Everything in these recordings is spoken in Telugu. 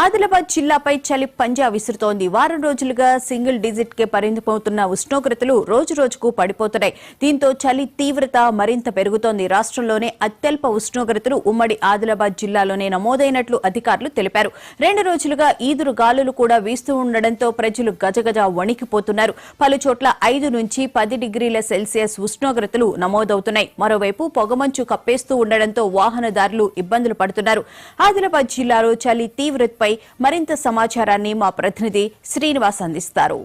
ఆదిలాబాద్ జిల్లాపై చలి పంజా విసురుతోంది. వారం రోజులుగా సింగిల్ డిజిట్ కే పరిమితమవుతున్న ఉష్ణోగ్రతలు రోజు రోజుకు పడిపోతున్నాయి. దీంతో చలి తీవ్రత మరింత పెరుగుతోంది. రాష్ట్రంలోనే అత్యల్ప ఉష్ణోగ్రతలు ఉమ్మడి ఆదిలాబాద్ జిల్లాలోనే నమోదైనట్లు అధికారులు తెలిపారు. 2 రోజులుగా ఈదురు గాలులు కూడా వీస్తూ ఉండడంతో ప్రజలు గజగజ వణికిపోతున్నారు. పలు చోట్ల 5 నుంచి 10 డిగ్రీల సెల్సియస్ ఉష్ణోగ్రతలు నమోదవుతున్నాయి. మరోవైపు పొగమంచు కప్పేస్తూ ఉండడంతో వాహనదారులు ఇబ్బందులు పడుతున్నారు. ఆదిలాబాద్ జిల్లాలో చలి తీవ్రతపై మరింత సమాచారాన్ని మా ప్రతినిధి శ్రీనివాస్ అందిస్తారు.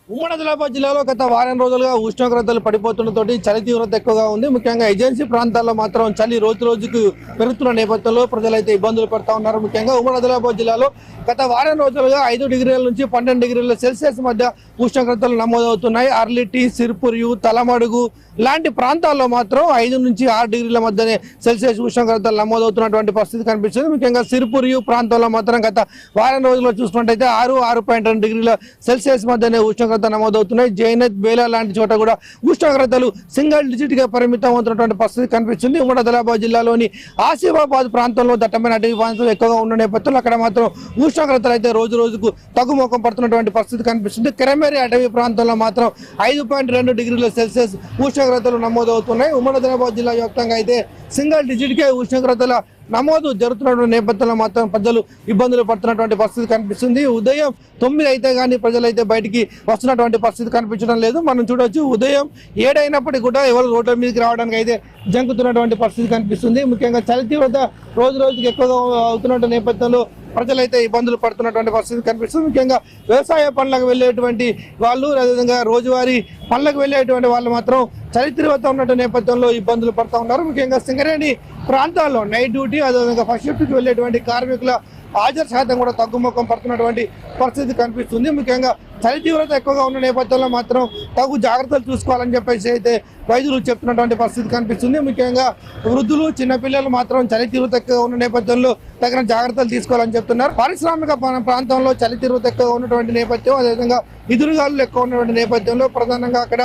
ఉమ్మడి ఆదిలాబాద్ జిల్లాలో గత వారం రోజులుగా ఉష్ణోగ్రతలు పడిపోతుండటంతో చలి తీవ్రత ఎక్కువగా ఉంది. ముఖ్యంగా ఏజెన్సీ ప్రాంతాల్లో మాత్రం చలి రోజు రోజుకు పెరుగుతున్న నేపథ్యంలో ప్రజలైతే ఇబ్బందులు పడుతూ ఉన్నారు. ముఖ్యంగా ఉమ్మడి ఆదిలాబాద్ జిల్లాలో గత వారం రోజులుగా 5 డిగ్రీల నుంచి 12 డిగ్రీల సెల్సియస్ మధ్య ఉష్ణోగ్రతలు నమోదవుతున్నాయి. అర్లిటి, సిర్పురియు, తలమడుగు లాంటి ప్రాంతాల్లో మాత్రం 5 నుంచి 6 డిగ్రీల మధ్యనే సెల్సియస్ ఉష్ణోగ్రతలు నమోదవుతున్నటువంటి పరిస్థితి కనిపిస్తుంది. ముఖ్యంగా సిర్పురియు ప్రాంతంలో మాత్రం గత వారం రోజుల్లో చూసుకున్నట్టయితే 6.2 డిగ్రీల సెల్సియస్ మధ్యనే ఉష్ణోగ్రత నమోదవుతున్నాయి. జైనత్, బేలా లాంటి చోట కూడా ఉష్ణోగ్రతలు సింగిల్ డిజిట్ గా పరిమితం అవుతున్నటువంటి పరిస్థితి కనిపిస్తుంది. ఉమ్మడి ఆదిలాబాద్ జిల్లాలోని ఆసిఫాబాద్ ప్రాంతంలో దట్టమైన అటవీ ప్రాంతం ఎక్కువగా ఉన్న నేపథ్యంలో అక్కడ మాత్రం ఉష్ణోగ్రతలు అయితే రోజు రోజుకు తగ్గుముఖం పడుతున్నటువంటి పరిస్థితి కనిపిస్తుంది. కెరమేరి అటవీ ప్రాంతంలో మాత్రం 5.2 డిగ్రీల సెల్సియస్ ఉష్ణోగ్రతలు నమోదవుతున్నాయి. ఉమ్మడి ఆదిలాబాద్ జిల్లా వ్యాప్తంగా అయితే సింగిల్ డిజిట్ కే ఉష్ణోగ్రతల నమోదు జరుగుతున్నటువంటి నేపథ్యంలో మాత్రం ప్రజలు ఇబ్బందులు పడుతున్నటువంటి పరిస్థితి కనిపిస్తుంది. ఉదయం 9 అయితే కానీ ప్రజలైతే బయటికి వస్తున్నటువంటి పరిస్థితి కనిపించడం లేదు. మనం చూడొచ్చు, ఉదయం 7 అయినప్పటికీ కూడా ఎవరు రోడ్ల మీదకి రావడానికి అయితే జంకుతున్నటువంటి పరిస్థితి కనిపిస్తుంది. ముఖ్యంగా చలి తీవ్రత రోజు రోజుకి ఎక్కువగా అవుతున్న నేపథ్యంలో ప్రజలైతే ఇబ్బందులు పడుతున్నటువంటి పరిస్థితి కనిపిస్తుంది. ముఖ్యంగా వ్యవసాయ పనులకు వెళ్ళేటువంటి వాళ్ళు, అదేవిధంగా రోజువారీ పనులకు వెళ్ళేటువంటి వాళ్ళు మాత్రం చలి తీవ్రత ఉన్న నేపథ్యంలో ఇబ్బందులు పడుతూ ఉన్నారు. ముఖ్యంగా సింగరేణి ప్రాంతాల్లో నైట్ డ్యూటీ, అదేవిధంగా ఫస్ట్ షిఫ్ట్కి వెళ్ళేటువంటి కార్మికుల హాజరు శాతం కూడా తగ్గుముఖం పడుతున్నటువంటి పరిస్థితి కనిపిస్తుంది. ముఖ్యంగా చలి తీవ్రత ఎక్కువగా ఉన్న నేపథ్యంలో మాత్రం తగు జాగ్రత్తలు చూసుకోవాలని చెప్పేసి అయితే వైద్యులు చెప్తున్నటువంటి పరిస్థితి కనిపిస్తుంది. ముఖ్యంగా వృద్ధులు, చిన్నపిల్లలు మాత్రం చలి తీవ్రత ఎక్కువగా ఉన్న నేపథ్యంలో తగిన జాగ్రత్తలు తీసుకోవాలని చెప్తున్నారు. పారిశ్రామిక ప్రాంతంలో చలి తీవ్రత ఎక్కువగా ఉన్నటువంటి నేపథ్యం, అదేవిధంగా ఎదురుగాలు ఎక్కువ ఉన్నటువంటి నేపథ్యంలో ప్రధానంగా అక్కడ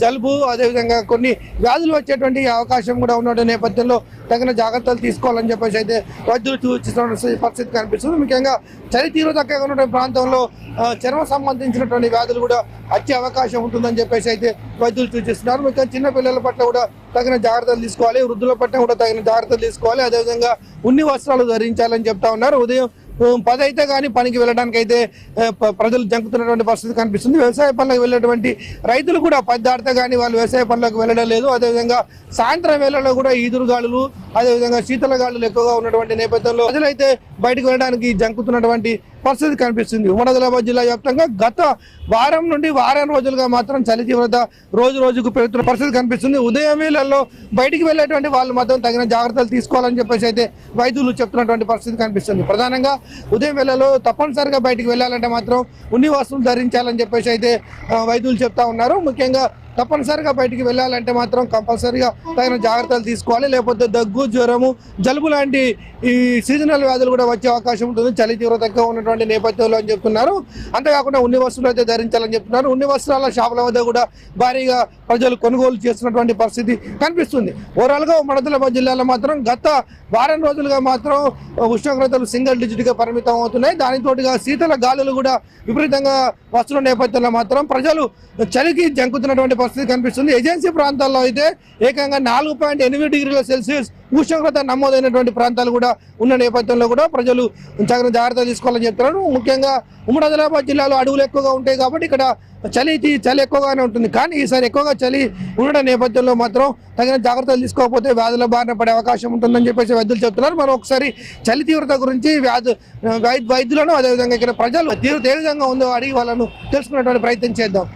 జలుబు, అదేవిధంగా కొన్ని వ్యాధులు వచ్చేటువంటి అవకాశం కూడా ఉన్నటువంటి నేపథ్యంలో తగిన జాగ్రత్తలు తీసుకోవాలని చెప్పేసి అయితే వైద్యులు సూచిస్తున్న పరిస్థితి కనిపిస్తుంది. ముఖ్యంగా చలి తీవ్రత ఎక్కువగా ఉన్నటువంటి ప్రాంతంలో చర్మ సంబంధించినటువంటి వ్యాధులు కూడా వచ్చే అవకాశం ఉంటుందని చెప్పేసి అయితే వైద్యులు సూచిస్తున్నారు. ముఖ్యంగా చిన్న పిల్లల పట్ల కూడా తగిన జాగ్రత్తలు తీసుకోవాలి, వృద్ధుల పట్ల కూడా తగిన జాగ్రత్తలు తీసుకోవాలి, అదేవిధంగా ఉన్ని వస్త్రాలు ధరించాలని చెప్తా ఉన్నారు. ఉదయం 10 అయితే కానీ పనికి వెళ్ళడానికి అయితే ప్రజలు జంకుతున్నటువంటి పరిస్థితి కనిపిస్తుంది. వ్యవసాయ పనులకు వెళ్ళేటువంటి రైతులు కూడా 10 దాటితే కానీ వాళ్ళు వ్యవసాయ పనులకు వెళ్ళడం లేదు. అదేవిధంగా సాయంత్రం వేళల్లో కూడా ఈదురుగాలులు, అదేవిధంగా శీతల గాలులు ఎక్కువగా ఉన్నటువంటి నేపథ్యంలో ప్రజలైతే బయటకు వెళ్ళడానికి జంకుతున్నటువంటి పరిస్థితి కనిపిస్తుంది. ఉమ్మడి ఆదిలాబాద్ జిల్లా వ్యాప్తంగా గత వారం నుండి వారం రోజులుగా మాత్రం చలి తీవ్రత రోజు రోజుకు పెరుగుతున్న పరిస్థితి కనిపిస్తుంది. ఉదయం వేళల్లో బయటికి వెళ్ళేటువంటి వాళ్ళు మాత్రం తగిన జాగ్రత్తలు తీసుకోవాలని చెప్పేసి అయితే వైద్యులు చెప్తున్నటువంటి పరిస్థితి కనిపిస్తుంది. ప్రధానంగా ఉదయం వేళలో తప్పనిసరిగా బయటికి వెళ్ళాలంటే మాత్రం ఉన్ని వస్తువులు ధరించాలని చెప్పేసి అయితే వైద్యులు చెప్తా ఉన్నారు. ముఖ్యంగా తప్పనిసరిగా బయటికి వెళ్ళాలంటే మాత్రం కంపల్సరీగా తగిన జాగ్రత్తలు తీసుకోవాలి, లేకపోతే దగ్గు, జ్వరము, జలుబు లాంటి ఈ సీజనల్ వ్యాధులు కూడా వచ్చే అవకాశం ఉంటుంది చలి తీవ్రత ఎక్కువ ఉన్నటువంటి నేపథ్యంలో అని చెప్తున్నారు. అంతేకాకుండా ఉన్ని వస్త్రాలు అయితే ధరించాలని చెప్తున్నారు. ఉన్ని వస్త్రాల షాపుల వద్ద కూడా భారీగా ప్రజలు కొనుగోలు చేస్తున్నటువంటి పరిస్థితి కనిపిస్తుంది. ఓవరాల్గా ఉమ్మడి ఆదిలాబాద్ జిల్లాలో మాత్రం గత వారం రోజులుగా మాత్రం ఉష్ణోగ్రతలు సింగిల్ డిజిట్గా పరిమితం అవుతున్నాయి. దానితోటిగా శీతల గాలులు కూడా విపరీతంగా వస్తున్న నేపథ్యంలో మాత్రం ప్రజలు చలికి జంకుతున్నటువంటి పరిస్థితి కనిపిస్తుంది. ఏజెన్సీ ప్రాంతాల్లో అయితే ఏకంగా 4.8 డిగ్రీల సెల్సియస్ ఉష్ణోగ్రత నమోదైనటువంటి ప్రాంతాలు కూడా ఉన్న నేపథ్యంలో కూడా ప్రజలు తగిన జాగ్రత్త తీసుకోవాలని చెప్తున్నారు. ముఖ్యంగా ఉమ్మడి ఆదిలాబాద్ జిల్లాలో అడవులు ఎక్కువగా ఉంటాయి కాబట్టి ఇక్కడ చలి ఎక్కువగానే ఉంటుంది. కానీ ఈసారి ఎక్కువగా చలి ఉండడం నేపథ్యంలో మాత్రం తగిన జాగ్రత్తలు తీసుకోకపోతే వ్యాధుల బారిన పడే అవకాశం ఉంటుందని చెప్పేసి వైద్యులు చెప్తున్నారు. మనం ఒకసారి చలి తీవ్రత గురించి వైద్యులను, అదేవిధంగా ఇక్కడ ప్రజలు తీవ్రత ఏ విధంగా ఉందో అడిగి వాళ్ళను తెలుసుకునేటువంటి ప్రయత్నం చేద్దాం.